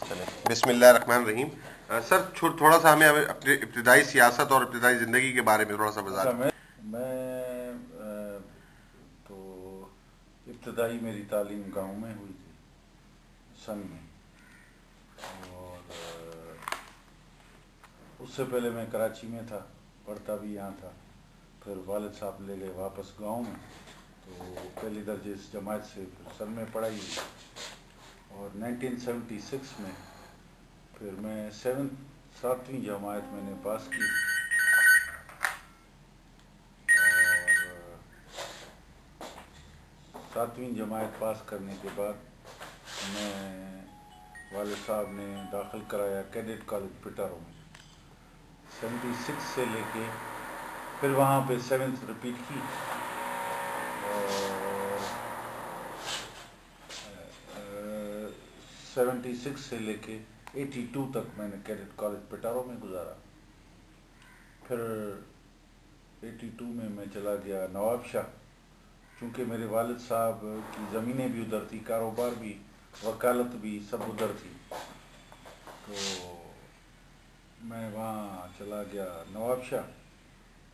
چلیں بسم اللہ الرحمن الرحیم۔ سر تھوڑا سا ہمیں اپنی ابتدائی سیاست اور ابتدائی زندگی کے بارے میں تھوڑا سا بتا دیں۔ میں تو ابتدائی میری تعلیم گاؤں میں ہوئی تھی، سن میں، اور اس سے پہلے میں کراچی میں تھا، پڑھتا بھی یہاں تھا۔ پھر والد صاحب لے گئے واپس گاؤں میں، تو پہلی درجے اس جماعت سے پھر سن میں پڑھائی ہوئی، اور 1976 میں پھر میں ساتویں جماعت میں نے پاس کی، اور ساتویں جماعت پاس کرنے کے بعد میں والد صاحب نے داخل کرایا کیڈٹ کالج پٹاروں میں 76 سے لے کے، پھر وہاں پہ 7th رپیٹ کی، اور 76 سے لے کے 82 تک میں نے کیڈٹ کالج پٹاروں میں گزارا۔ پھر 82 میں چلا گیا نواب شاہ، چونکہ میرے والد صاحب کی زمینیں بھی ادھر تھی، کاروبار بھی، وکالت بھی سب ادھر تھی، تو میں وہاں چلا گیا نواب شاہ۔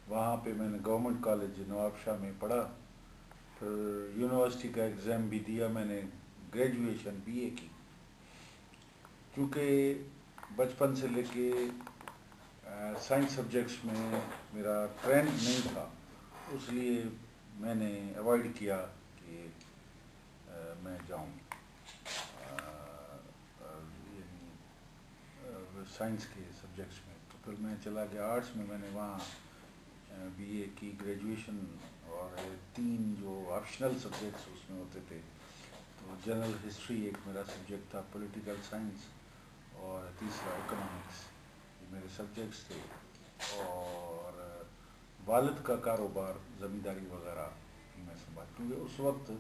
وہاں پہ میں نے گورنمنٹ کالج نواب شاہ میں پڑھا، پھر یونیورسٹی کا ایگزام بھی دیا، میں نے گریجویشن BA کی۔ کیونکہ بچپن سے لے کے سائنس سبجیکٹس میں میرا ٹرینڈ نہیں تھا، اس لیے میں نے اوائڈ کیا کہ میں جاؤں سائنس کے سبجیکٹس میں۔ تو پھر میں چلا گیا آرٹس میں نے وہاں BA کی گریجویشن، اور 3 جو آپشنل سبجیکٹس اس میں ہوتے تھے، تو جنرل ہسٹری ایک میرا سبجیکٹ تھا، پولیٹیکل سائنس، اور تیسرا اکنامکس، یہ میرے سبجیکٹس تھے۔ اور والد کا کاروبار زمینداری وغیرہ میں سنبھال، کیونکہ اس وقت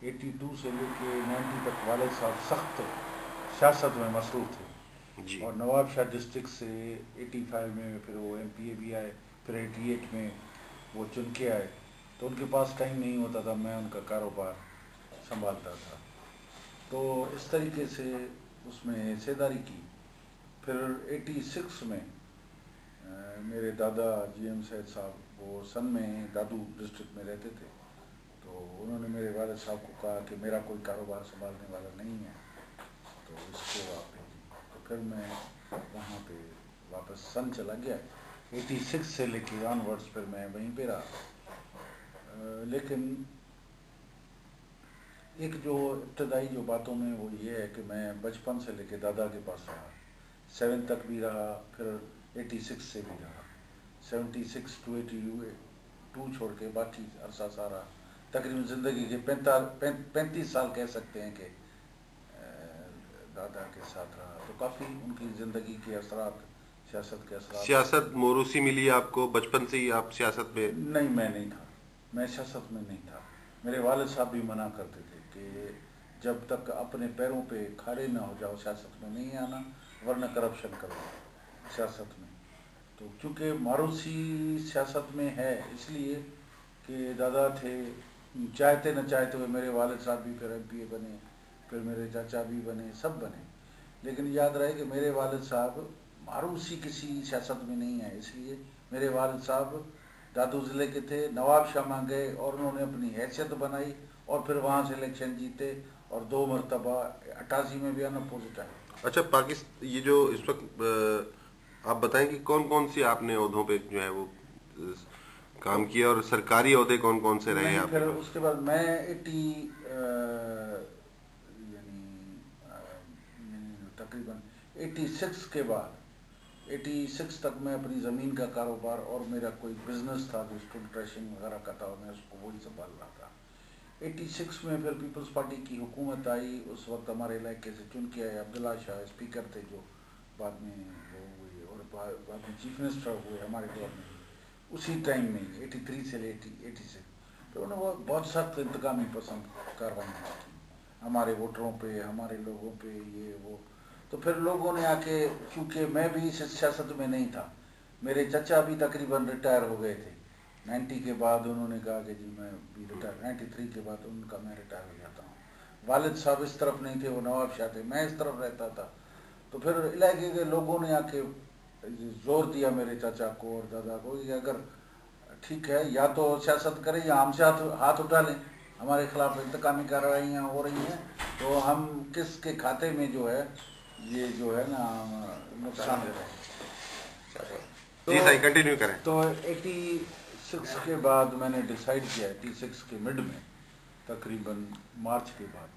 82 سے لے کے 90 تک والد صاحب سخت سیاست میں مصروف تھے، جی اور نواب شاہ ڈسٹرکٹ سے 85 میں پھر وہ MPA بھی آئے، پھر 88 میں وہ چن کے آئے، تو ان کے پاس ٹائم نہیں ہوتا تھا، میں ان کا کاروبار سنبھالتا تھا، تو اس طریقے سے اس میں حصے داری کی۔ پھر 86 میں میرے دادا GM سید صاحب، وہ سن میں دادو ڈسٹرکٹ میں رہتے تھے، تو انہوں نے میرے والد صاحب کو کہا کہ میرا کوئی کاروبار سنبھالنے والا نہیں ہے، تو اس کو آپ بھیجیں۔ تو پھر میں وہاں پہ واپس سن چلا گیا، 86 سے لے کے آن ورڈس پھر میں وہیں پہ رہا۔ لیکن ایک جو ابتدائی جو باتوں میں وہ یہ ہے کہ میں بچپن سے لے کے دادا کے پاس رہا، 7 تک بھی رہا، پھر 86 سے بھی رہا، 76 to 82 چھوڑ کے باقی عرصہ سارا تقریباً زندگی کے 35 سال کہہ سکتے ہیں کہ دادا کے ساتھ رہا، تو کافی ان کی زندگی کے اثرات، سیاست کے اثرات۔ سیاست موروثی ملی آپ کو بچپن سے ہی؟ آپ سیاست میں؟ نہیں، میں نہیں تھا، میں سیاست میں نہیں تھا۔ میرے والد صاحب بھی منع کرتے تھے کہ جب تک اپنے پیروں پہ کھڑے نہ ہو جاؤ سیاست میں نہیں آنا، ورنہ کرپشن کرو سیاست میں۔ تو چونکہ موروثی سیاست میں ہے، اس لیے کہ دادا تھے، چاہتے نہ چاہتے ہوئے میرے والد صاحب بھی پھر MPA بنے، پھر میرے چاچا بھی بنے، سب بنے، لیکن یاد رہے کہ میرے والد صاحب موروثی کسی سیاست میں نہیں ہے، اس لیے میرے والد صاحب دادو ضلع کے تھے، نواب شاہ میں گئے اور انہوں نے اپنی حیثیت بنائی، اور پھر وہاں سے الیکشن جیتے، اور 2 مرتبہ 88 میں بھی انپوزٹ آئے۔ اچھا، پاکستان یہ جو اس وقت آپ بتائیں کہ کون کون سی آپ نے عہدوں پہ جو ہے وہ کام کیا، اور سرکاری عہدے کون کون سے رہے نہیں، آپ کے پھر پاس؟ اس کے بعد میں تقریباً 86 کے بعد 86 تک میں اپنی زمین کا کاروبار، اور میرا کوئی بزنس تھا جو اسٹون ٹریشنگ وغیرہ کا تھا، میں اس کو وہی سنبھال رہا تھا۔ 86 میں پھر پیپلز پارٹی کی حکومت آئی، اس وقت ہمارے علاقے سے چن کے آئے عبداللہ شاہ، اسپیکر تھے جو بعد میں وہ ہوئے، اور بعد میں چیف منسٹر ہوئے ہمارے دور میں، اسی ٹائم میں 83 سے 86۔ تو انہوں نے بہت سخت انتقامی پسند کاروائیاں کی ہمارے ووٹروں پہ، ہمارے لوگوں پہ، یہ وہ۔ تو پھر لوگوں نے آ کے، چونکہ میں بھی سیاست میں نہیں تھا، میرے چچا بھی تقریباً ریٹائر ہو گئے تھے 90 کے بعد، انہوں نے کہا کہ جی میں بھی ریٹائر، 93 کے بعد ان کا میں ریٹائر ہو جاتا ہوں۔ والد صاحب اس طرف نہیں تھے، وہ نواب شاہ تھے، میں اس طرف رہتا تھا، تو پھر علاقے کے لوگوں نے آ کے زور دیا میرے چاچا کو اور دادا کو کہ اگر ٹھیک ہے یا تو سیاست کریں یا ہم سے ہاتھ اٹھا لیں، ہمارے خلاف انتقامی کارروائیاں ہو رہی ہیں تو ہم کس کے کھاتے میں جو ہے یہ جو ہے نا نقصان دے رہے ہیں۔ جی صحیح، کنٹینیو کریں۔ تو 86 کے بعد میں نے ڈیسائیڈ کیا 86 کے مڈ میں تقریباً مارچ کے بعد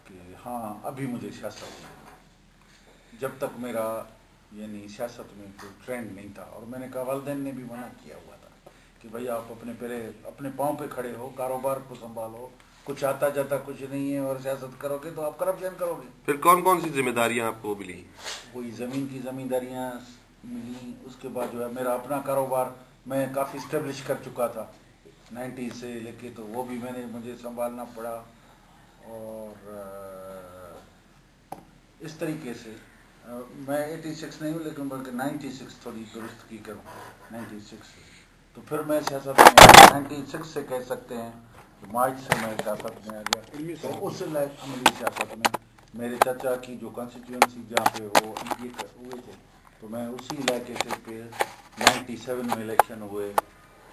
کہ ہاں ابھی مجھے سیاست میں، جب تک میرا یعنی سیاست میں کوئی ٹرینڈ نہیں تھا، اور میں نے کہا والدین نے بھی منع کیا ہوا تھا کہ بھائی آپ اپنے پاؤں پہ کھڑے ہو، کاروبار کو سنبھالو، کچھ آتا جاتا کچھ نہیں ہے اور سیاست کرو گے تو آپ کرپشن کرو گے۔ پھر کون کون سی ذمہ داریاں آپ کو ملی؟ وہی زمین کی زمینداریاں ملی، اس کے بعد جو ہے میرا اپنا کاروبار میں کافی اسٹیبلش کر چکا تھا 90 سے لے کے، تو وہ بھی مجھے سنبھالنا پڑا، اور اس طریقے سے میں 86 نہیں ہوں لیکن بلکہ 96 تھوڑی درستگی کروں 96 سے، تو پھر میں سیاست میں 96 سے کہہ سکتے ہیں مارچ سے میں سیاست میں آ گیا۔ تو اس عملی سیاست میں میرے چچا کی جو کانسٹیٹوئنسی جہاں پہ وہ یہ ہوئے تھے، تو میں اسی علاقے سے پھر 97 میں الیکشن ہوئے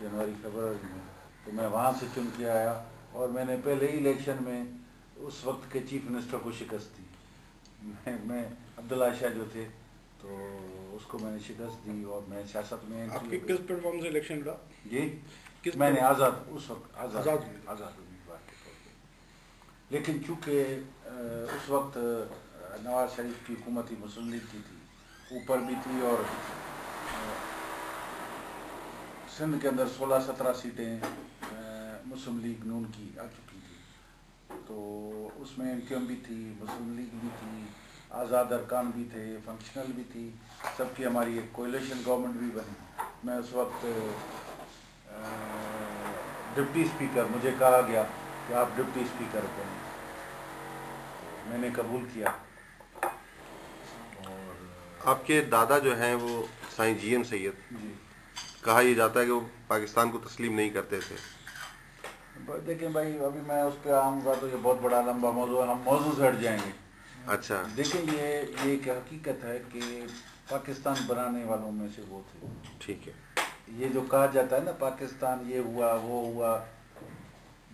جنوری فروری میں، تو میں وہاں سے چن کے آیا، اور میں نے پہلے ہی الیکشن میں اس وقت کے چیف منسٹر کو شکست دی، میں عبداللہ شاہ جو تھے، تو اس کو میں نے شکست دی اور میں سیاست میں آپ کی کس پلیٹ فارم سے الیکشن لڑا؟ جی میں نے اس وقت آزاد امیدوار کے طور پہ، لیکن چونکہ اس وقت نواز شریف کی حکومت ہی مسلم لیگ کی تھی، اوپر بھی تھی، اور سندھ کے اندر 16-17 سیٹیں مسلم لیگ نون کی آ چکی تھی، تو اس میں MQM بھی تھی، مسلم لیگ بھی تھی، آزاد ارکان بھی تھے، فنکشنل بھی تھی، سب کی ہماری ایک کولیشن گورنمنٹ بھی بنی۔ میں اس وقت ڈپٹی اسپیکر، مجھے کہا گیا کہ آپ ڈپٹی اسپیکر بنیں، میں نے قبول کیا۔ اور آپ کے دادا جو ہیں وہ سائیں GM سید، جی کہا یہ جاتا ہے کہ وہ پاکستان کو تسلیم نہیں کرتے تھے۔ دیکھیں بھائی، ابھی میں اس پہ آؤں گا تو یہ بہت بڑا لمبا موضوع ہے، ہم موضوع سے ہٹ جائیں گے۔ اچھا، دیکھیں یہ ایک حقیقت ہے کہ پاکستان بنانے والوں میں سے وہ تھے۔ ٹھیک ہے۔ یہ جو کہا جاتا ہے نا پاکستان یہ ہوا وہ ہوا،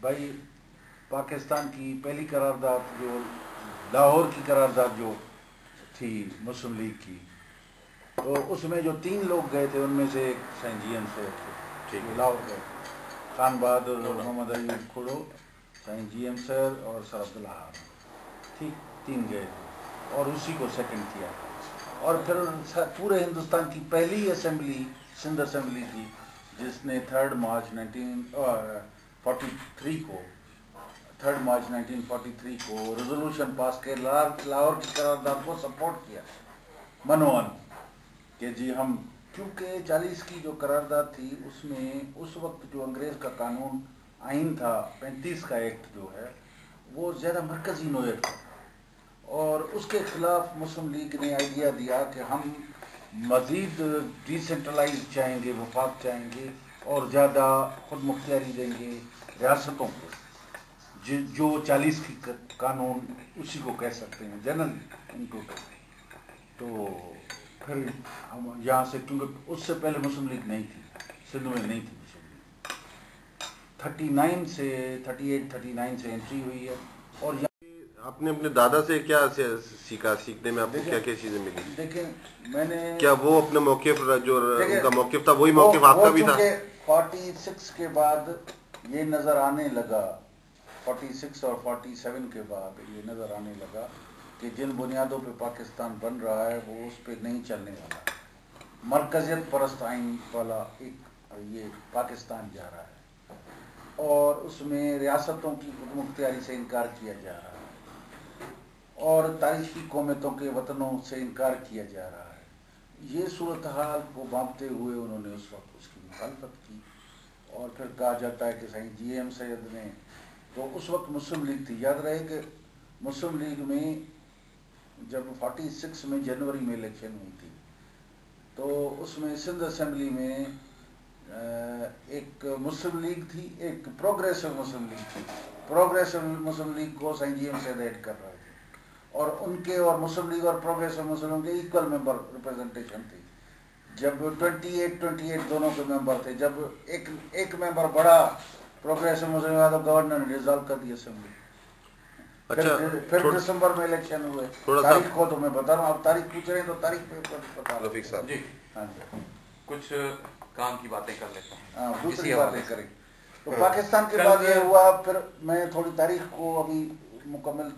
بھائی پاکستان کی پہلی قرارداد جو لاہور کی قرارداد جو تھی مسلم لیگ کی، تو اس میں جو 3 لوگ گئے تھے ان میں سے ایک سائیں GM سے تھے، لاہور گئے، خان بہادر، محمد ایوب کھڑو، سائیں GM سر اور سر عبداللہ ہارون، ٹھیک 3 گئے تھے، اور اسی کو سیکنڈ کیا، اور پھر پورے ہندوستان کی پہلی اسمبلی سندھ اسمبلی تھی جس نے 3 مارچ 1943 کو ریزولوشن پاس کے لاہور کی قرارداد کو سپورٹ کیا منوان، کہ جی ہم، کیونکہ 40 کی جو قرارداد تھی اس میں اس وقت جو انگریز کا قانون آئین تھا 35 کا ایکٹ جو ہے وہ زیادہ مرکزی نوعیت کا، اور اس کے خلاف مسلم لیگ نے آئیڈیا دیا کہ ہم مزید ڈی سینٹرلائز چاہیں گے، وفاق چاہیں گے، اور زیادہ خود مختاری دیں گے ریاستوں کو، جو 40 کی قانون اسی کو کہہ سکتے ہیں جنرل ان کو، تو پھر ہم یہاں سے، کیونکہ اس سے پہلے مسلم لیگ نہیں تھی، سندھ میں نہیں تھی مسلم لیگ، 39 سے انٹری ہوئی ہے، اور آپ نے اپنے دادا سے کیا سیکھا؟ سیکھنے میں آپ کو کیا کیا چیزیں ملی؟ دیکھیں میں نے، کیا وہ اپنے موقف جو ان کا موقف تھا وہی موقف آپ کا بھی تھا؟ 46 کے بعد یہ نظر آنے لگا، 46 اور 47 کے بعد یہ نظر آنے لگا کہ جن بنیادوں پہ پاکستان بن رہا ہے وہ اس پہ نہیں چلنے والا، مرکزیت پرست آئین والا ایک یہ پاکستان جا رہا ہے، اور اس میں ریاستوں کی خود مختاری سے انکار کیا جا رہا ہے، اور تاریخی قومیتوں کے وطنوں سے انکار کیا جا رہا ہے۔ یہ صورتحال کو بانپتے ہوئے انہوں نے اس وقت اس کی مخالفت کی، اور پھر کہا جاتا ہے کہ سائیں GM سید نے، تو اس وقت مسلم لیگ تھی، یاد رہے کہ مسلم لیگ میں جب 46 میں جنوری میں الیکشن ہوئی تھی تو اس میں سندھ اسمبلی میں ایک مسلم لیگ تھی، ایک پروگریسو مسلم لیگ تھی، پروگریسو مسلم لیگ کو سائیں GM سید ایڈ کر رہے تھے، اور ان کے اور مسلم لیگ اور پروگریسو مسلم کے ایکول ممبر ریپرزنٹیشن تھی. جب 28 دونوں کے ممبر تھے. جب ایک ممبر بڑا پروگریسو مسلم کا تو گورنر نے ڈیزالو کر دی اسمبلی. پھر دسمبر میں الیکشن ہوئے. تاریخ کو تو میں بتا رہا ہوں, آپ تاریخ پوچھ رہے ہیں تو تاریخ پہ بتا رہا رفیق صاحب. جی ہاں جی, کچھ کام کی باتیں کر لیتے ہیں. ہاں دوسری باتیں کریں. تو پاکستان کے بعد یہ ہوا. پھر میں تھوڑی تاریخ کو ابھی مکمل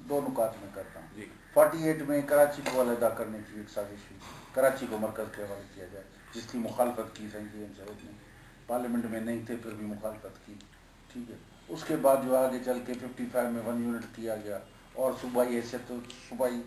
2 نکات میں کرتا ہوں. 48 میں کراچی کو علیحدہ کرنے کی ایک سازش ہوئی. کراچی کو مرکز کے حوالے کیا جائے, جس کی مخالفت کی سید صاحب نے. پارلیمنٹ میں نہیں تھے پھر بھی مخالفت کی. ٹھیک ہے. اس کے بعد جو آگے چل کے 55 میں 1 یونٹ کیا گیا اور صوبائی حیثیت صوبائی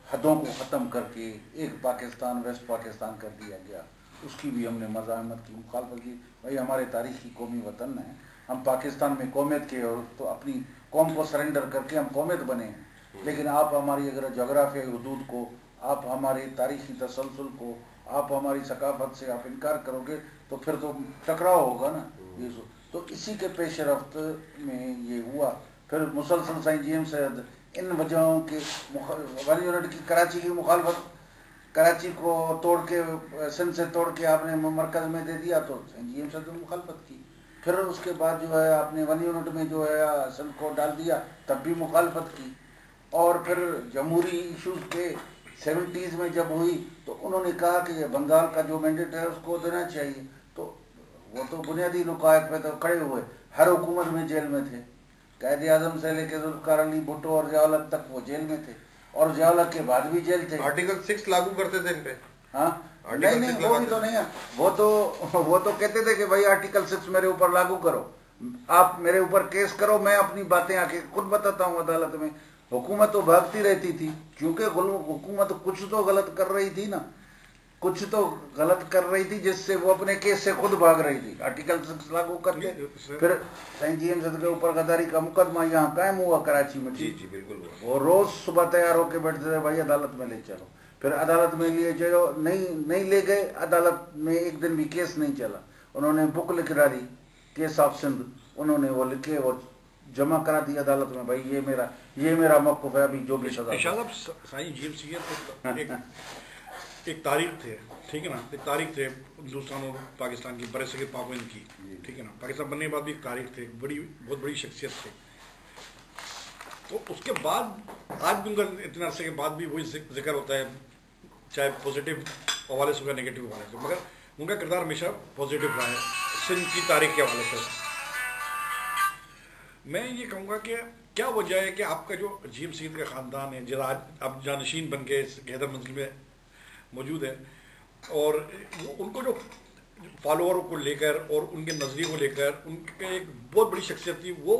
حدوں کو ختم کر کے ایک پاکستان ویسٹ پاکستان کر دیا گیا. اس کی بھی ہم نے مزاحمت کی, مخالفت کی. بھائی ہمارے تاریخی قومی وطن ہیں, ہم پاکستان میں قومیت کے اور تو اپنی قوم کو سرنڈر کر کے ہم قومیت بنے ہیں. لیکن آپ ہماری اگر جغرافیائی حدود کو, آپ ہمارے تاریخی تسلسل کو, آپ ہماری ثقافت سے آپ انکار کرو گے تو پھر تو ٹکراؤ ہوگا نا. تو اسی کے پیش رفت میں یہ ہوا. پھر مسلسل سائیں جی ایم سید ان وجہوں کے 1 یونٹ کی کراچی کی مخالفت, کراچی کو توڑ کے سندھ سے توڑ کے آپ نے مرکز میں دے دیا تو سائیں جی ایم سید نے مخالفت کی. پھر اس کے بعد جو ہے آپ نے 1 یونٹ میں جو ہے سندھ کو ڈال دیا, تب بھی مخالفت کی. اور پھر جمہوری ایشوز کے 70s میں جب ہوئی تو انہوں نے کہا کہ یہ بنگال کا جو مینڈیٹ ہے اس کو دینا چاہیے. تو وہ تو بنیادی نقائد پہ تو کھڑے ہوئے. ہر حکومت میں جیل میں تھے. قائد اعظم سے لے کے ذوالفقار علی بھٹو اور ضیاء الحق تک وہ جیل میں تھے, اور ضیاء الحق کے بعد بھی جیل تھے. آرٹیکل 6 لاگو کرتے تھے ان پہ. ہاں نہیں وہ بھی تو نہیں ہے. وہ تو کہتے تھے کہ بھائی آرٹیکل 6 میرے اوپر لاگو کرو, آپ میرے اوپر کیس کرو, میں اپنی باتیں آ کے خود بتاتا ہوں عدالت میں. حکومت تو بھاگتی رہتی تھی, کیونکہ حکومت کچھ تو غلط کر رہی تھی نا, کچھ تو غلط کر رہی تھی جس سے وہ اپنے کیس سے خود بھاگ رہی تھی. آرٹیکل 6 لاگو کر کے پھر سائیں جی ایم سید کے اوپر غداری کا مقدمہ یہاں قائم ہوا کراچی میں. جی بالکل. وہ روز صبح تیار ہو کے بیٹھتے تھے, بھائی عدالت میں لے چلو. پھر عدالت میں لیے چلو, نہیں لے گئے. عدالت میں ایک دن بھی کیس نہیں چلا. انہوں نے بک لکھ ڈالی, کیس آف سندھ, انہوں نے وہ لکھے اور جمع کرا دی عدالت میں. بھائی یہ میرا موقف ہے, ابھی جو بھی سزا. سائیں جی ایم سید ایک تاریخ تھے, ٹھیک ہے نا, ایک تاریخ تھے ہندوستان اور پاکستان کی, برے صغیر پاک و ہند کی, ٹھیک ہے نا. پاکستان بننے کے بعد بھی ایک تاریخ تھے, بہت بڑی شخصیت تھے. تو اس کے بعد آج بھی ان کا اتنے عرصے کے بعد بھی وہی ذکر ہوتا ہے, چاہے پازیٹیو حوالے سے ہو یا نگیٹو حوالے سے, مگر ان کا کردار ہمیشہ پازیٹیو رہا ہے سندھ کی تاریخ کے حوالے سے. میں یہ کہوں گا کہ کیا وجہ ہے کہ آپ کا جو جی ایم سید کا خاندان ہے, جب آج اب جانشین بن کے حیدر منزل میں موجود ہے, اور ان کو جو فالووروں کو لے کر اور ان کے نظریے کو لے کر ان کے ایک بہت بڑی شخصیت تھی, وہ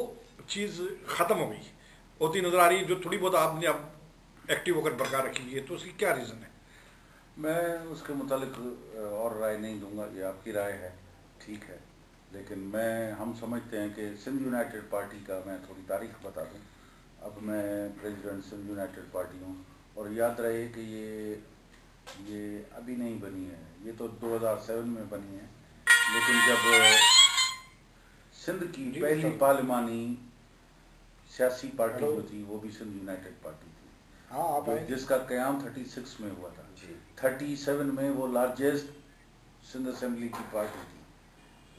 چیز ختم ہو گئی ہوتی نظر آ رہی ہے, جو تھوڑی بہت آپ نے اب ایکٹیو ہو کر برقرار رکھی ہے. تو اس کی کیا ریزن ہے؟ میں اس کے متعلق اور رائے نہیں دوں گا, یہ آپ کی رائے ہے, ٹھیک ہے. لیکن ہم سمجھتے ہیں کہ سندھ یونائٹڈ پارٹی کا میں تھوڑی تاریخ بتا دوں. اب میں پریزیڈنٹ سندھ یونائٹڈ پارٹی ہوں, اور یاد رہے کہ یہ ابھی نہیں بنی ہے, یہ تو 2007 میں بنی ہے. لیکن جب سندھ کی پہلی پارلیمانی سیاسی پارٹی جو تھی وہ بھی سندھ یونائٹڈ پارٹی تھی, جس کا قیام 36 میں ہوا تھا. 37 میں وہ لارجسٹ سندھ اسمبلی کی پارٹی تھی,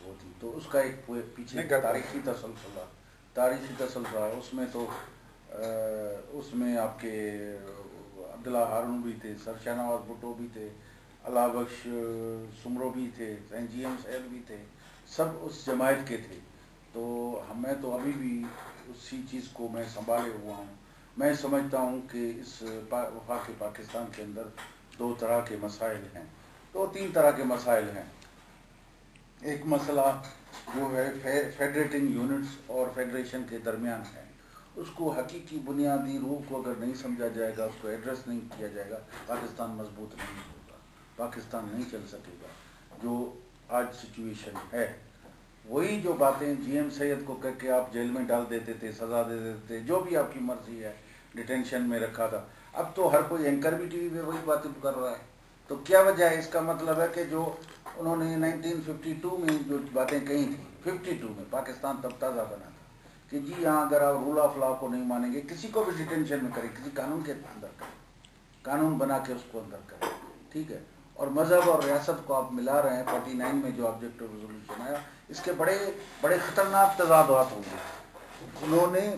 وہ تھی. تو اس کا ایک پیچھے تاریخی تسلسل رہا. اس میں تو اس میں آپ کے عبداللہ ہارون بھی تھے, سر شاہنواز بھٹو بھی تھے, اللہ بخش سمرو بھی تھے, سائیں جی ایم سید بھی تھے, سب اس جماعت کے تھے. تو میں تو ابھی بھی اسی چیز کو میں سنبھالے ہوا ہوں. میں سمجھتا ہوں کہ اس وفاق پاکستان کے اندر 2 طرح کے مسائل ہیں, 2-3 طرح کے مسائل ہیں. ایک مسئلہ جو ہے فیڈریٹنگ یونٹس اور فیڈریشن کے درمیان ہے. اس کو حقیقی بنیادی روح کو اگر نہیں سمجھا جائے گا, اس کو ایڈریس نہیں کیا جائے گا, پاکستان مضبوط نہیں ہوگا, پاکستان نہیں چل سکے گا. جو آج سچویشن ہے, وہی جو باتیں جی ایم سید کو کہہ کے آپ جیل میں ڈال دیتے تھے, سزا دے دیتے تھے, جو بھی آپ کی مرضی ہے, ڈیٹینشن میں رکھا تھا. اب تو ہر کوئی اینکر بھی ٹی وی پہ وہی باتیں کر رہا ہے. تو کیا وجہ ہے؟ اس کا مطلب ہے کہ جو انہوں نے 1952 میں جو باتیں کہی تھیں, 52 میں پاکستان تب تازہ بنا تھا کہ جی یہاں اگر آپ رول آف لا کو نہیں مانیں گے، کسی کو بھی ڈیٹینشن میں کریں، کسی قانون کے اندر کریں، قانون بنا کے اس کو اندر کریں، ٹھیک ہے. اور مذہب اور ریاست کو آپ ملا رہے ہیں 49 میں جو آبجیکٹو ریزولوشن آیا، اس کے بڑے بڑے خطرناک تضادات ہوں گے. انہوں نے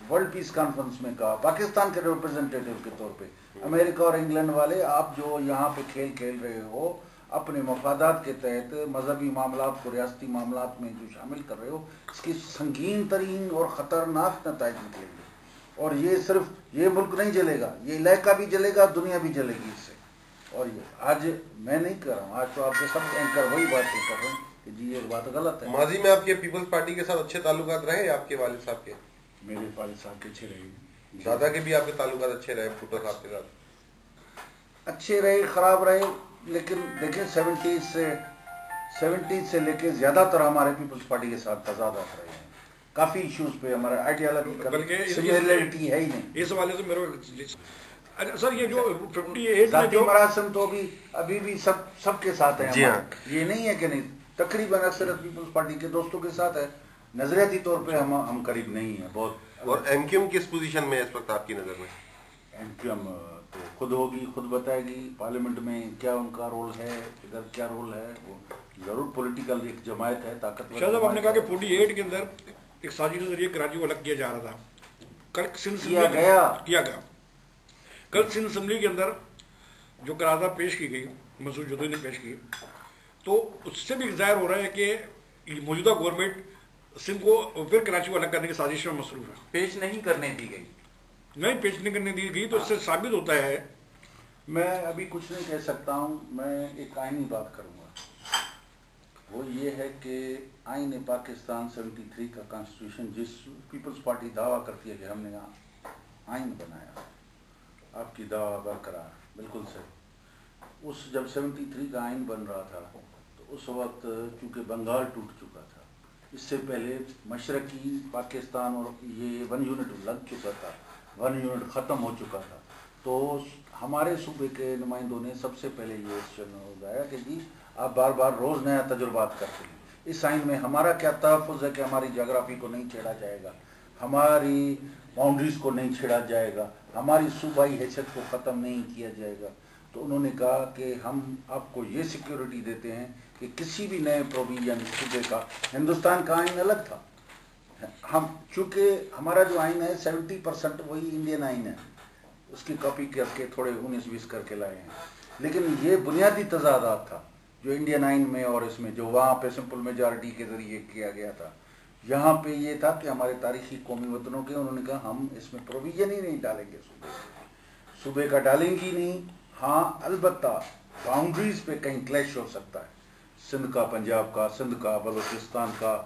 ورلڈ پیس کانفرنس میں کہا، پاکستان کے ریپرزنٹیٹیو کے طور پہ، امریکہ اور انگلینڈ والے، آپ جو یہاں پہ کھیل کھیل رہے ہو اپنے مفادات کے تحت مذہبی معاملات کو ریاستی معاملات میں جو شامل کر رہے ہو، اس کی سنگین ترین اور خطرناک نتائج نکلیں گے. اور یہ صرف یہ ملک نہیں جلے گا، یہ علاقہ بھی جلے گا، دنیا بھی جلے گی اس سے. اور یہ آج میں نہیں کر رہا ہوں، آج تو آپ کے سب اینکر وہی باتیں کر رہے ہیں کہ جی یہ بات غلط ہے. ماضی میں آپ کے پیپلز پارٹی کے ساتھ اچھے تعلقات رہے آپ کے والد صاحب کے؟ میرے والد صاحب کے اچھے رہے، دادا کے بھی آپ کے تعلقات اچھے رہے بھٹو صاحب کے ساتھ؟ اچھے رہے، خراب رہے، لیکن دیکھیں 70 سے لے کے زیادہ تر ہمارے پیپلز پارٹی کے ساتھ تضادات رہے ہیں. کافی ایشوز پہ ہمارا آئیڈیالوجی سملیرٹی ہے ہی نہیں. اس حوالے سے میرے سر یہ جو 58 میں ذاتی جو مراسم تو ابھی بھی سب کے ساتھ ہیں. جی ہاں. یہ نہیں ہے کہ نہیں، تقریباً اکثر پیپلز پارٹی کے دوستوں کے ساتھ ہے. نظریاتی طور پہ ہم قریب نہیں ہیں بہت. اور ایم کیو ایم کس پوزیشن میں ہے اس وقت آپ کی نظر میں؟ ایم کیو ایم تو خود ہوگی، خود بتائے گی پارلیمنٹ میں کیا ان کا رول ہے، ادھر کیا رول ہے. وہ ضرور پولیٹیکل ایک جماعت ہے، طاقتور. شاہ صاحب آپ نے کہا کہ 48 کے اندر ایک سازش کے ذریعے کراچی کو الگ کیا جا رہا تھا. کل سندھ کیا گیا کل سندھ اسمبلی کے اندر جو قرارداد پیش کی گئی، مسعود چودھری نے پیش کی، تو اس سے بھی ظاہر ہو رہا ہے کہ موجودہ گورنمنٹ سندھ کو پھر کراچی کو الگ کرنے کی سازش میں مصروف ہے. پیش نہیں کرنے دی گئی، نہیں پیش نہیں کرنے دی گئی، تو اس سے ثابت ہوتا ہے. میں ابھی کچھ نہیں کہہ سکتا ہوں، میں ایک آئینی بات کروں گا. وہ یہ ہے کہ آئین پاکستان 73 کا کانسٹیٹیوشن، جس پیپلز پارٹی دعویٰ کرتی ہے کہ ہم نے آئین بنایا، آپ کی دعویٰ برقرار، بالکل صحیح. اس جب 73 کا آئین بن رہا تھا تو اس وقت چونکہ بنگال ٹوٹ چکا تھا، اس سے پہلے مشرقی پاکستان اور یہ 1 یونٹ لگ چکا تھا، 1 یونٹ ختم ہو چکا تھا. تو ہمارے صوبے کے نمائندوں نے سب سے پہلے یہ ایکشن اٹھایا کہ جی آپ بار بار روز نیا تجربات کرتے ہیں. اس آئین میں ہمارا کیا تحفظ ہے کہ ہماری جغرافی کو نہیں چھیڑا جائے گا، ہماری باؤنڈریز کو نہیں چھیڑا جائے گا، ہماری صوبائی حیثیت کو ختم نہیں کیا جائے گا. تو انہوں نے کہا کہ ہم آپ کو یہ سیکیورٹی دیتے ہیں کہ کسی بھی نئے پروویژن صوبے کا، ہندوستان کا آئین الگ تھا. ہم چونکہ ہمارا جو آئین ہے 70% وہی انڈین آئین ہے، اس کی کاپی کر کے تھوڑے 19-20 کر کے لائے ہیں. لیکن یہ بنیادی تضادات تھا جو انڈین آئین میں اور اس میں جو وہاں پہ سمپل میجارٹی کے ذریعے کیا گیا تھا. یہاں پہ یہ تھا کہ ہمارے تاریخی قومی وطنوں کے، انہوں نے کہا ہم اس میں پروویژن ہی نہیں ڈالیں گے، صوبے کا ڈالیں گی نہیں. ہاں البتہ باؤنڈریز پہ کہیں کلیش ہو سکتا ہے، سندھ کا پنجاب کا، سندھ کا بلوچستان کا،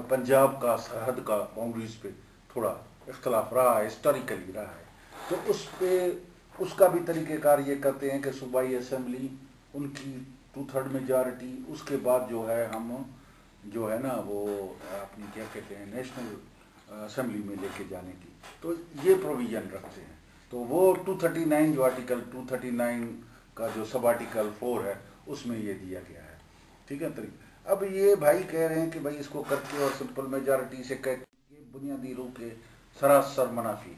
پنجاب کا سرحد کا باؤنڈریز پہ تھوڑا اختلاف رہا ہے، ہسٹوریکلی رہا ہے. تو اس پہ اس کا بھی طریقہ کار یہ کرتے ہیں کہ صوبائی اسمبلی ان کی 2/3 میجارٹی، اس کے بعد جو ہے ہم جو ہے نا وہ اپنی کیا کہتے ہیں نیشنل اسمبلی میں لے کے جانے کی. تو یہ پروویژن رکھتے ہیں. تو وہ 239 جو آرٹیکل 239 کا جو سب آرٹیکل 4 ہے اس میں یہ دیا گیا ہے. ٹھیک ہے طریقہ. اب یہ بھائی کہہ رہے ہیں کہ بھائی اس کو کر کے اور سمپل میجارٹی سے کہہ کے، یہ بنیادی روح کے سراسر منافی.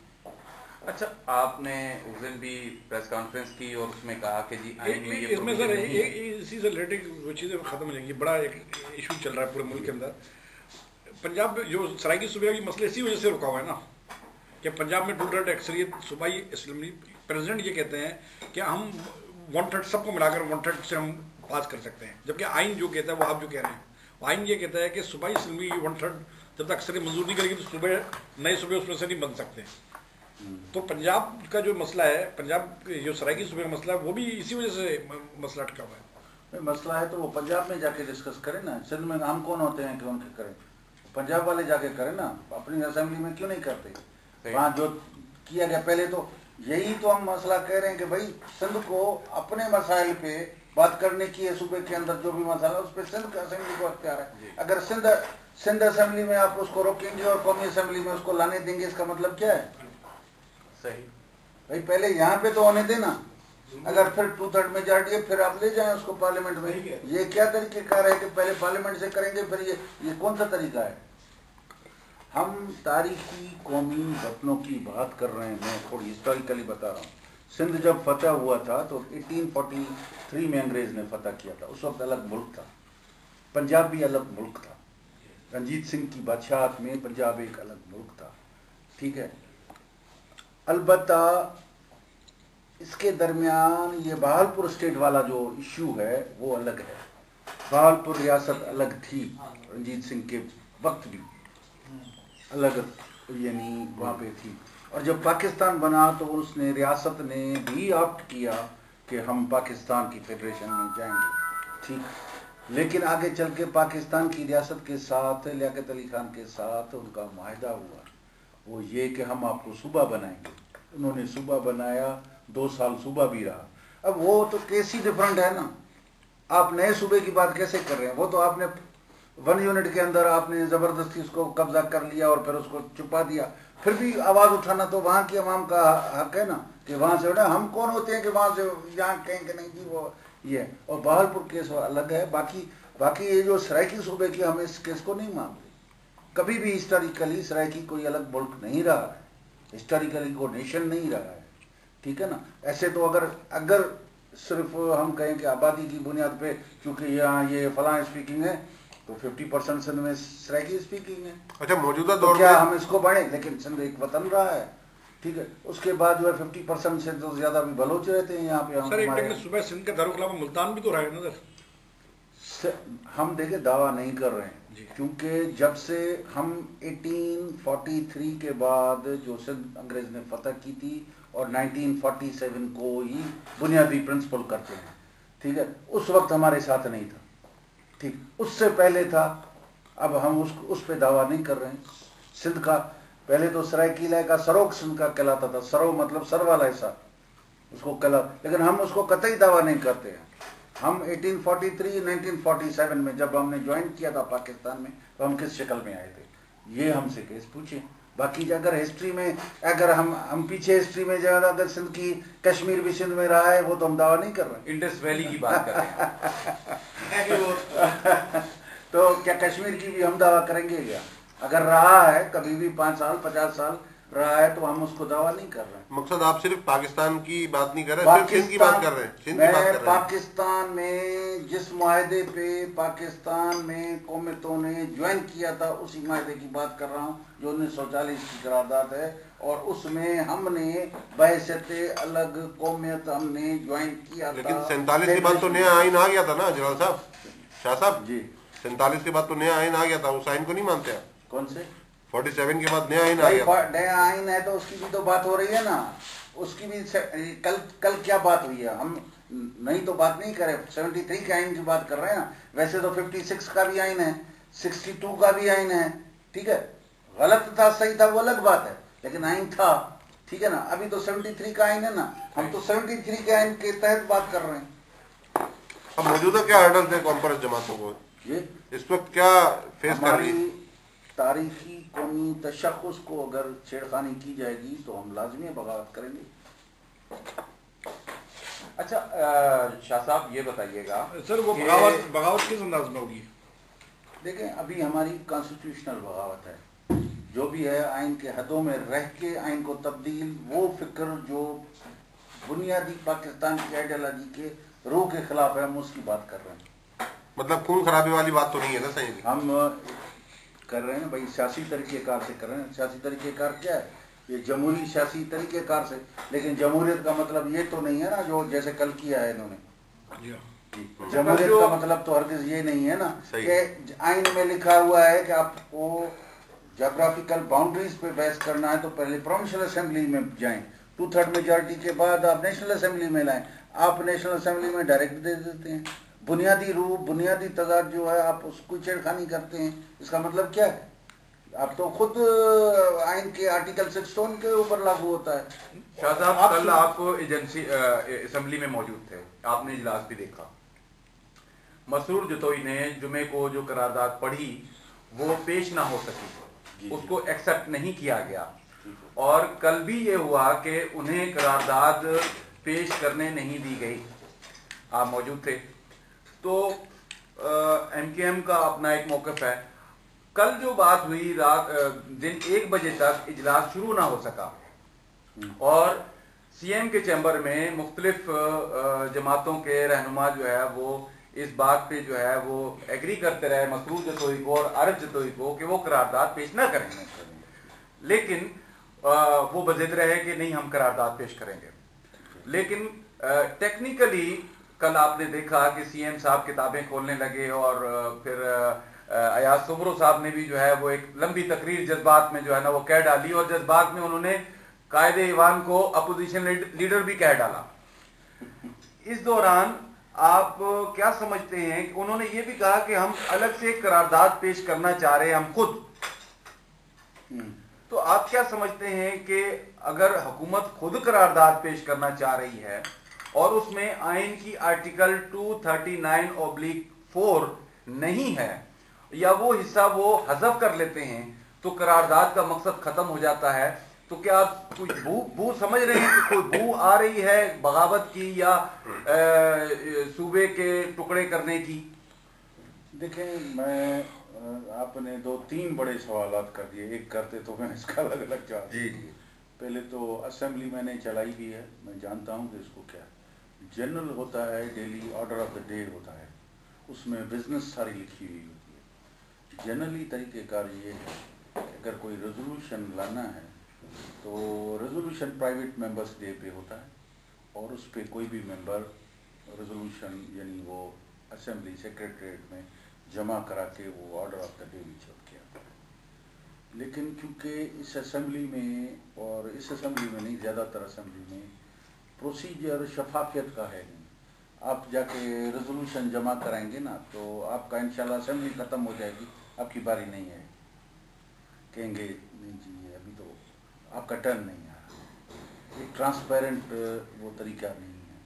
اچھا آپ نے اس دن بھی پریس کانفرنس کی اور اس میں کہا کہ جی آئین میں یہ اس میں سر provision نہیں ہے. اسی سے ریلیٹڈ وہ چیزیں ختم ہو جائیں گی. بڑا ایک ایشو چل رہا ہے پورے ملک کے اندر. پنجاب جو سرائیکی صوبے کی مسئلہ اسی وجہ سے رکا ہوا ہے نا کہ پنجاب میں 2/3 اکثریت صوبائی اسمبلی، پریزیڈنٹ یہ کہتے ہیں کہ ہم 1/3 سب کو ملا کر 1/3 سے ہم پاس کر سکتے ہیں، جبکہ آئین جو کہتا ہے وہ آپ جو کہہ رہے ہیں، وہ آئین یہ کہتا ہے کہ صوبائی اسمبلی 1/3 جب تک اکثریت منظور نہیں کرے گی تو صوبے نئے صوبے اس میں سے نہیں بن سکتے. تو پنجاب کا جو مسئلہ ہے، پنجاب جو سرائیکی صوبے کا مسئلہ ہے، وہ بھی اسی وجہ سے مسئلہ اٹکا ہوا ہے. مسئلہ ہے تو وہ پنجاب میں جا کے ڈسکس کریں نا. سندھ میں ہم کون ہوتے ہیں کہ ان کے کریں؟ پنجاب والے جا کے کریں نا. اپنی اسمبلی میں کیوں نہیں کرتے؟ وہاں جو کیا گیا پہلے تو یہی تو ہم مسئلہ کہہ رہے ہیں کہ بھائی سندھ کو اپنے مسائل پہ بات کرنے کی ہے. صوبے کے اندر جو بھی مسئلہ اس پہ سندھ اسمبلی کو اختیار ہے. اگر سندھ اسمبلی میں آپ اس کو روکیں گے اور قومی اسمبلی میں اس کو لانے دیں گے، اس کا مطلب کیا ہے؟ صحیح بھائی پہلے یہاں پہ تو ہونے دینا. اگر پھر 2/3 میجارٹی ہے پھر آپ لے جائیں اس کو پارلیمنٹ میں. یہ کیا طریقہ کار ہے کہ پہلے پارلیمنٹ سے کریں گے پھر یہ کون سا طریقہ ہے؟ ہم تاریخی قومی وطنوں کی بات کر رہے ہیں. میں تھوڑی ہسٹوریکلی بتا رہا ہوں. سندھ جب فتح ہوا تھا تو 1843 میں انگریز نے فتح کیا تھا. اس وقت الگ ملک تھا. پنجاب بھی الگ ملک تھا. رنجیت سنگھ کی بادشاہت میں پنجاب ایک الگ ملک تھا. ٹھیک ہے. البتہ اس کے درمیان یہ بہالپور اسٹیٹ والا جو ایشو ہے وہ الگ ہے. بہالپور ریاست الگ تھی رنجیت سنگھ کے وقت بھی الگ یعنی وہاں پہ تھی. اور جب پاکستان بنا تو اس نے ریاست نے بھی آپٹ کیا کہ ہم پاکستان کی فیڈریشن میں جائیں گے. ٹھیک. لیکن آگے چل کے پاکستان کی ریاست کے ساتھ لیاقت علی خان کے ساتھ ان کا معاہدہ ہوا. وہ یہ کہ ہم آپ کو صوبہ بنائیں گے. انہوں نے صوبہ بنایا. 2 سال صوبہ بھی رہا. اب وہ تو کیس ہی ڈفرنٹ ہے نا. آپ نئے صوبے کی بات کیسے کر رہے ہیں؟ وہ تو آپ نے 1 یونٹ کے اندر آپ نے زبردستی اس کو قبضہ کر لیا اور پھر اس کو چھپا دیا. پھر بھی آواز اٹھانا تو وہاں کی عوام کا حق ہے نا کہ وہاں سے اٹھا. ہم کون ہوتے ہیں کہ وہاں سے یہاں کہیں کہ نہیں جی وہ یہ. اور بہالپور کیس الگ ہے. باقی یہ جو سرائکی صوبے کی ہم اس کیس کو نہیں مانتے. کبھی بھی ہسٹوریکلی سرائکی کوئی الگ ملک نہیں رہا ہے. ہسٹوریکلی کو نیشن نہیں رہا ہے. ٹھیک ہے نا. ایسے تو اگر صرف ہم کہیں کہ آبادی کی بنیاد پہ چونکہ یہاں یہ فلاں اسپیکنگ ہے تو 50% سندھ میں سرائکی اسپیکنگ ہے. اچھا موجودہ تو دور کیا میں ہم اس کو بڑھیں؟ لیکن سندھ ایک وطن رہا ہے. ٹھیک ہے. اس کے بعد جو ہے 50% سے تو زیادہ بھی بلوچ رہتے ہیں یہاں پہ. سر ایک ٹائم میں صوبہ سندھ کا دارالخلافہ ملتان بھی تو رہا ہے نا سر. ہم دیکھیں دعویٰ نہیں کر رہے ہیں جی. کیونکہ جب سے ہم 1843 کے بعد جو سندھ انگریز نے فتح کی تھی اور 1947 کو ہی بنیادی پرنسپل کرتے ہیں. ٹھیک ہے. اس وقت ہمارے ساتھ نہیں تھا. ٹھیک. اس سے پہلے تھا. اب ہم اس پہ دعویٰ نہیں کر رہے ہیں. سندھ کا پہلے تو سرائکی علاقہ سروک سندھ کا کہلاتا تھا. سرو مطلب سر والا حصہ اس کو لیکن ہم اس کو قطعی دعویٰ نہیں کرتے ہیں. ہم 1947 میں جب ہم نے جوائن کیا تھا پاکستان میں تو ہم کس شکل میں آئے تھے یہ ہم سے کیس پوچھیں. باقی اگر ہسٹری میں اگر ہم پیچھے ہسٹری میں جائیں اگر سندھ کی کشمیر بھی سندھ میں رہا ہے وہ تو ہم دعویٰ نہیں کر رہے. انڈس ویلی کی بات کر رہے ہیں تو کیا کشمیر کی بھی ہم دعویٰ کریں گے کیا؟ اگر رہا ہے کبھی بھی 5 سال 50 سال رہا ہے تو ہم اس کو دعویٰ نہیں کر رہے ہیں. مقصد آپ صرف پاکستان کی بات نہیں کر رہے صرف سندھ کی بات کر رہے ہیں. میں پاکستان میں جس معاہدے پہ پاکستان میں قومتوں نے جوائن کیا تھا اسی معاہدے کی بات کر رہا ہوں جو 1940 کی قرارداد ہے. اور اس میں ہم نے بحیثیت الگ قومیت ہم نے جوائن کیا تھا. لیکن 47 کے بعد تو نیا آئین آ گیا تھا نا جلال صاحب شاہ صاحب. جی 47 کے بعد تو نیا آئین آ گیا تھا. اس آئین کو نہیں مانتے آپ؟ کون سے 47 کے بعد نیا آئین آ گیا. نیا آئین ہے تو اس کی بھی تو بات ہو رہی ہے نا. اس کی بھی کل کیا بات ہوئی ہے؟ ہم نہیں تو بات نہیں کرے. 73 کے آئین کی بات کر رہے ہیں نا. ویسے تو 56 کا بھی آئین ہے 62 کا بھی آئین ہے. ٹھیک ہے. غلط تھا صحیح تھا وہ الگ بات ہے لیکن آئین تھا. ٹھیک ہے نا. ابھی تو 73 کا آئین ہے نا. ہم تو 73 کے آئین کے تحت بات کر رہے ہیں. اب موجودہ کیا ہرڈلز ہیں کانفرنس جماعتوں کو یہ اس وقت کیا فیس کر رہی ہے؟ ہماری تاریخی قومی تشخص کو اگر چھیڑخانی کی جائے گی تو ہم لازمی بغاوت کریں گے. اچھا شاہ صاحب یہ بتائیے گا سر وہ بغاوت کس انداز میں ہوگی؟ دیکھیں ابھی ہماری کانسٹیٹیوشنل بغاوت ہے جو بھی ہے آئین کے حدوں میں رہ کے آئین کو تبدیل وہ فکر جو بنیادی پاکستان کی آئیڈیالوجی کے روح کے خلاف ہے ہم اس کی بات کر رہے ہیں. مطلب خون خرابی والی بات تو نہیں ہے نا صحیح؟ ہم کر رہے ہیں بھائی سیاسی طریقہ کار سے کر رہے ہیں. سیاسی طریقہ کار کیا ہے؟ یہ جمہوری سیاسی طریقہ کار سے. لیکن جمہوریت کا مطلب یہ تو نہیں ہے نا جو جیسے کل کیا ہے انہوں نے. جمہوریت کا مطلب تو ہرگز یہ نہیں ہے نا کہ آئین میں لکھا ہوا ہے کہ آپ کو جغرافیکل باؤنڈریز پہ بحث کرنا ہے تو پہلے پروونشل اسمبلی میں جائیں. 2/3 میجارٹی کے بعد آپ نیشنل اسمبلی میں لائیں. آپ نیشنل اسمبلی میں ڈائریکٹ دے دیتے ہیں. بنیادی روح بنیادی تضاد جو ہے آپ اس کو چھیڑخانی کرتے ہیں. اس کا مطلب کیا ہے؟ آپ تو خود آئین کے آرٹیکل 6 کے اوپر لاگو ہوتا ہے. شاہ صاحب کل آپ ایجنسی اسمبلی میں موجود تھے. آپ نے اجلاس بھی دیکھا. مسرور جتوئی نے جمعے کو جو قرارداد پڑھی وہ پیش نہ ہو سکی. اس کو ایکسپٹ نہیں کیا گیا. اور کل بھی یہ ہوا کہ انہیں قرارداد پیش کرنے نہیں دی گئی. آپ موجود تھے. تو ایم کے ایم کا اپنا ایک موقف ہے. کل جو بات ہوئی رات دن 1 بجے تک اجلاس شروع نہ ہو سکا اور سی ایم کے چیمبر میں مختلف جماعتوں کے رہنما جو ہے وہ اس بات پہ جو ہے وہ ایگری کرتے رہے، مسرور جتوئی کو اور عارف جتوئی کو، کہ وہ قرارداد پیش نہ کریں گے، لیکن وہ بضد رہے کہ نہیں ہم قرارداد پیش کریں گے. لیکن ٹیکنیکلی کل آپ نے دیکھا کہ سی ایم صاحب کتابیں کھولنے لگے اور پھر ایاز سمرو صاحب نے بھی جو ہے وہ ایک لمبی تقریر جذبات میں جو ہے نا وہ کہہ ڈالی، اور جذبات میں انہوں نے قائد ایوان کو اپوزیشن لیڈر بھی کہہ ڈالا. اس دوران آپ کیا سمجھتے ہیں کہ انہوں نے یہ بھی کہا کہ ہم الگ سے قرارداد پیش کرنا چاہ رہے ہیں ہم خود. تو آپ کیا سمجھتے ہیں کہ اگر حکومت خود قرارداد پیش کرنا چاہ رہی ہے اور اس میں آئین کی آرٹیکل 239/4 نہیں ہے یا وہ حصہ وہ حذف کر لیتے ہیں تو قرارداد کا مقصد ختم ہو جاتا ہے، تو کیا آپ کچھ بو سمجھ رہے ہیں کہ کوئی بو آ رہی ہے بغاوت کی یا صوبے کے ٹکڑے کرنے کی؟ دیکھیں، میں آپ نے 2-3 بڑے سوالات کر دیے، ایک کرتے تو میں اس کا الگ الگ جواب. جی پہلے تو اسمبلی میں نے چلائی بھی ہے، میں جانتا ہوں کہ اس کو کیا جنرل ہوتا ہے، daily order of the day ہوتا ہے، اس میں بزنس ساری لکھی ہوئی ہوتی ہے. جنرلی طریقہ کار یہ ہے کہ اگر کوئی ریزولوشن لانا ہے تو ریزولوشن پرائیویٹ ممبرس ڈے پہ ہوتا ہے اور اس پہ کوئی بھی ممبر ریزولوشن یعنی وہ اسمبلی سیکریٹریٹ میں جمع کرا کے وہ آرڈر آف دا ڈے بھی چھپ کیا. لیکن کیونکہ اس اسمبلی میں اور اس اسمبلی میں نہیں، زیادہ تر اسمبلی میں پروسیجر شفافیت کا ہے نہیں. آپ جا کے ریزولوشن جمع کرائیں گے نا تو آپ کا انشاءاللہ اسمبلی ختم ہو جائے گی، آپ کی باری نہیں ہے، کہیں گے نہیں جی ابھی تو آپ کا ٹرن نہیں آ رہا. ایک ٹرانسپیرنٹ وہ طریقہ نہیں ہے.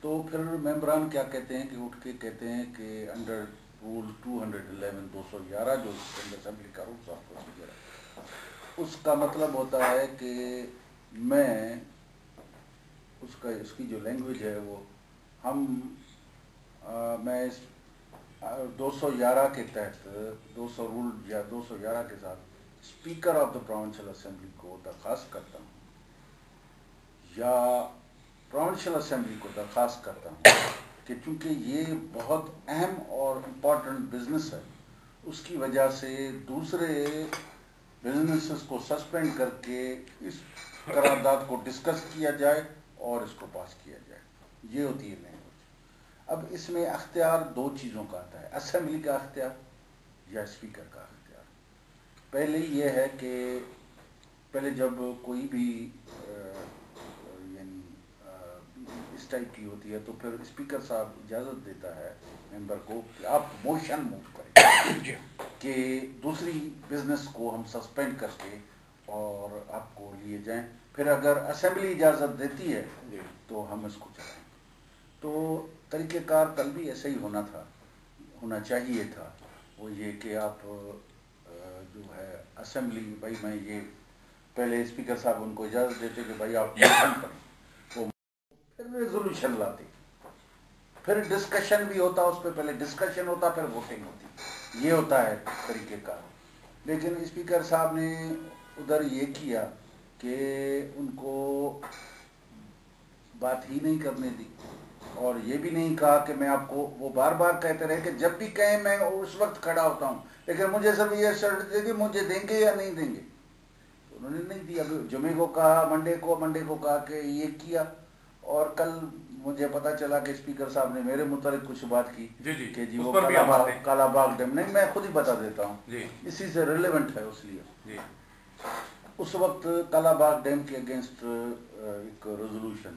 تو پھر ممبران کیا کہتے ہیں کہ اٹھ کے کہتے ہیں کہ انڈر رول 211 جو اسمبلی کا رولز آف پروسیجر ہے، اس کا مطلب ہوتا ہے کہ میں اس کی جو لینگویج ہے وہ میں اس 211 کے تحت 200 رول یا 211 کے ساتھ speaker of the provincial assembly کو درخواست کرتا ہوں یا پروونشل اسمبلی کو درخواست کرتا ہوں کہ چونکہ یہ بہت اہم اور امپورٹنٹ بزنس ہے، اس کی وجہ سے دوسرے بزنسز کو سسپینڈ کر کے اس قرارداد کو ڈسکس کیا جائے اور اس کو پاس کیا جائے. یہ ہوتی ہے لینگویج. اب اس میں اختیار 2 چیزوں کا آتا ہے، اسمبلی کا اختیار یا اسپیکر کا اختیار. پہلے یہ ہے کہ پہلے جب کوئی بھی یعنی اس ٹائپ کی ہوتی ہے تو پھر اسپیکر صاحب اجازت دیتا ہے ممبر کو کہ آپ موشن موو کریں کہ دوسری بزنس کو ہم سسپینڈ کر کے اور آپ کو لیے جائیں. پھر اگر اسمبلی اجازت دیتی ہے تو ہم اس کو چلائیں. تو طریقہ کار کل بھی ایسا ہی ہونا چاہیے تھا. وہ یہ کہ آپ جو ہے اسمبلی، بھائی میں یہ پہلے اسپیکر صاحب ان کو اجازت دیتے کہ بھائی آپ موشن کریں، وہ پھر ریزولوشن لاتے، پھر ڈسکشن بھی ہوتا، اس پہ پہلے ڈسکشن ہوتا پھر ووٹنگ ہوتی. یہ ہوتا ہے طریقہ کار. لیکن اسپیکر صاحب نے ادھر یہ کیا کہ ان کو بات ہی نہیں کرنے دی اور یہ بھی نہیں کہا کہ میں آپ کو، وہ بار بار کہتے رہے کہ جب بھی کہیں میں اس وقت کھڑا ہوتا ہوں، لیکن مجھے سب یہ شرط دے کہ مجھے دیں گے یا نہیں دیں گے. تو انہوں نے نہیں دیا. جمعے کو کہا، منڈے کو کہا کہ یہ کیا، اور کل مجھے پتا چلا کہ اسپیکر صاحب نے میرے متعلق کچھ بات کی کہ جی وہ کالا باغ ڈیم. نہیں، میں خود ہی بتا دیتا ہوں، اسی سے ریلیونٹ ہے. اس لیے اس وقت کالا باغ ڈیم کے اگینسٹ ایک ریزولوشن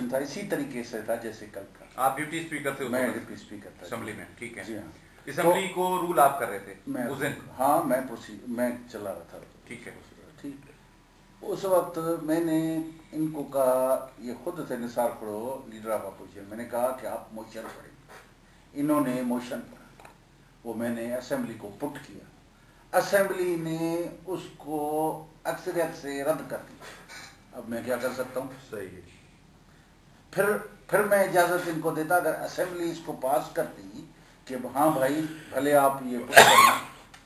تھا اسی طریقے سے تھا جیسے کل کا. آپ ڈپٹی اسپیکر تھے؟ میں ڈپٹی اسپیکر تھا اسمبلی میں. ٹھیک ہے. جی ہاں. اسمبلی کو رول آپ کر رہے تھے اس دن؟ ہاں، میں چلا رہا تھا. ٹھیک ہے. اس وقت میں نے ان کو کہا، یہ خود تھے نثار کھڑو لیڈر آف اپوزیشن، میں نے کہا کہ آپ موشن پڑھیں. انہوں نے موشن پڑھا، وہ میں نے اسمبلی کو پٹ کیا. اسمبلی نے اس کو اکثریت سے رد کر دیا. اب میں کیا کر سکتا ہوں؟ صحیح ہے. پھر میں اجازت ان کو دیتا اگر اسمبلی اس کو پاس کرتی کہ ہاں بھائی بھلے آپ یہ پٹ کریں